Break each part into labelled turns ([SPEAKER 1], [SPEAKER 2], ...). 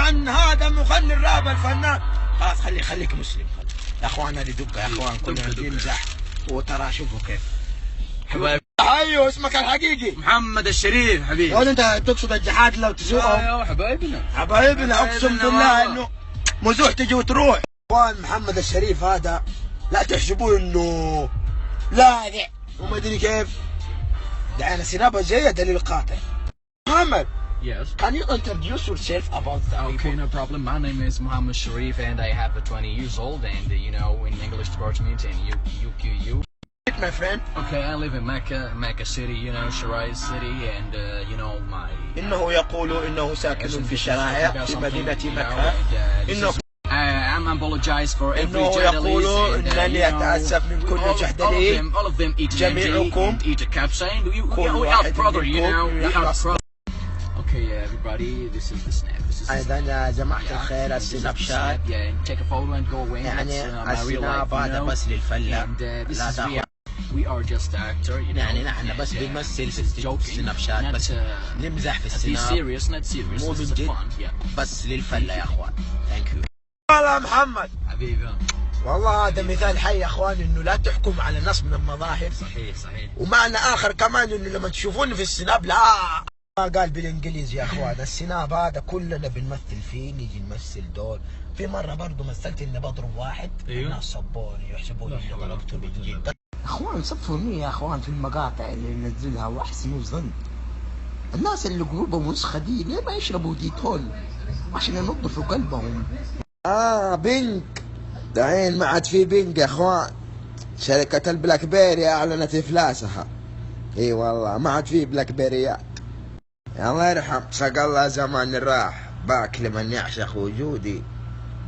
[SPEAKER 1] طبعا هذا مغني الراب الفنان. خلاص خليك مسلم يا اخوان. هذه دقه يا اخوان، كلنا نمزح. وترى شوفوا كيف
[SPEAKER 2] حبايبي.
[SPEAKER 1] ايوه اسمك الحقيقي
[SPEAKER 2] محمد الشريف حبيبي.
[SPEAKER 1] ولا انت تقصد الجحاد لو تسوقهم؟
[SPEAKER 2] ايوه حبايبنا
[SPEAKER 1] حبايبنا اقسم بالله انه مزوح تجي وتروح. اخوان محمد الشريف هذا لا تحسبوه انه لاذع وما ادري كيف. دعنا سنابه جايه دليل قاطع. محمد.
[SPEAKER 2] Yes.
[SPEAKER 1] Can you introduce yourself about the
[SPEAKER 2] Okay,
[SPEAKER 1] people?
[SPEAKER 2] no problem. My name is Muhammad Sharif and I have 20 years old and you know in English department and you.
[SPEAKER 1] My friend.
[SPEAKER 2] Okay, I live in Mecca City, you know, Shiraz City and you know my
[SPEAKER 1] إنه يقول إنه ساكن في الشارع في مدينة مكة. إنه
[SPEAKER 2] I'm apologize for every
[SPEAKER 1] إنه
[SPEAKER 2] journalist
[SPEAKER 1] يقول
[SPEAKER 2] and
[SPEAKER 1] إنني أتأسف من كل جهدلي.
[SPEAKER 2] all of them eat
[SPEAKER 1] جميعكم
[SPEAKER 2] eat a capsaicin.
[SPEAKER 1] كل
[SPEAKER 2] We
[SPEAKER 1] واحد
[SPEAKER 2] are brother, you know. We are
[SPEAKER 1] منكم.
[SPEAKER 2] brother. Okay, everybody, this is the snap. This is
[SPEAKER 1] أيضا يا جماعة الخير السناب شات.
[SPEAKER 2] Yeah, take a photo and go away.
[SPEAKER 1] يعني
[SPEAKER 2] That's my real life,
[SPEAKER 1] السناب
[SPEAKER 2] you
[SPEAKER 1] هذا
[SPEAKER 2] know.
[SPEAKER 1] بس للفلة.
[SPEAKER 2] And this
[SPEAKER 1] لا
[SPEAKER 2] is
[SPEAKER 1] تأخذ.
[SPEAKER 2] we are just actor, you know.
[SPEAKER 1] يعني نحن بس بنمثل في السناب شات، بس نمزح في
[SPEAKER 2] Be
[SPEAKER 1] السناب.
[SPEAKER 2] serious, not serious.
[SPEAKER 1] مو
[SPEAKER 2] This
[SPEAKER 1] من
[SPEAKER 2] is
[SPEAKER 1] جد.
[SPEAKER 2] fun, yeah.
[SPEAKER 1] بس للفلة يا اخوان. ثانك يو. والله محمد
[SPEAKER 2] حبيبي.
[SPEAKER 1] والله هذا مثال حي يا اخوان، انه لا تحكم على نص من المظاهر.
[SPEAKER 2] صحيح.
[SPEAKER 1] ومعنى اخر كمان انه لما تشوفوني في السناب لا ما قال بالانجليزي يا اخوان. السناب هذا كلنا بنمثل فيه، نيجي نمثل دول. في مره برضه مثلت اني بضرب واحد.
[SPEAKER 2] أيوه.
[SPEAKER 1] الناس صبوني يحسبوني اني ضربته من جد. اخوان صفوني يا اخوان في المقاطع اللي ننزلها واحسنوا ظن. الناس اللي قلوبهم وسخه دي ليه ما يشربوا ديتول عشان ينظفوا قلبهم؟ بينك دحين ما عاد في بينك يا اخوان. شركة البلاك بيري اعلنت افلاسها. اي والله ما عاد في بلاك بيريات. الله يرحم ساق الله زمان راح. باك لمن يعشق وجودي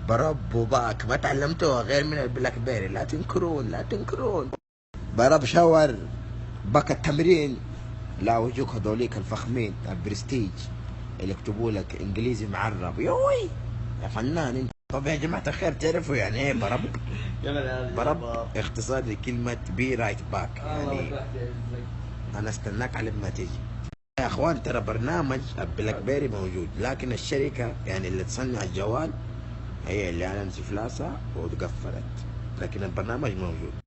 [SPEAKER 1] برب وباك ما تعلمتوها غير من البلاك بيري. لا تنكرون برب شاور باك التمرين. لا وجوك هذوليك الفخمين البرستيج اللي يكتبوا لك انجليزي معرب. يوي يا فنان انت. طب يا جماعة الخير تعرفوا يعني ايه برب؟ برب اختصار لكلمة بي رايت باك. يعني انا استناك على ما تيجي. يا اخوان ترى برنامج البلاك بيري موجود، لكن الشركة يعني اللي تصنع الجوال هي اللي اعلنت افلاسها وتقفلت، لكن البرنامج موجود.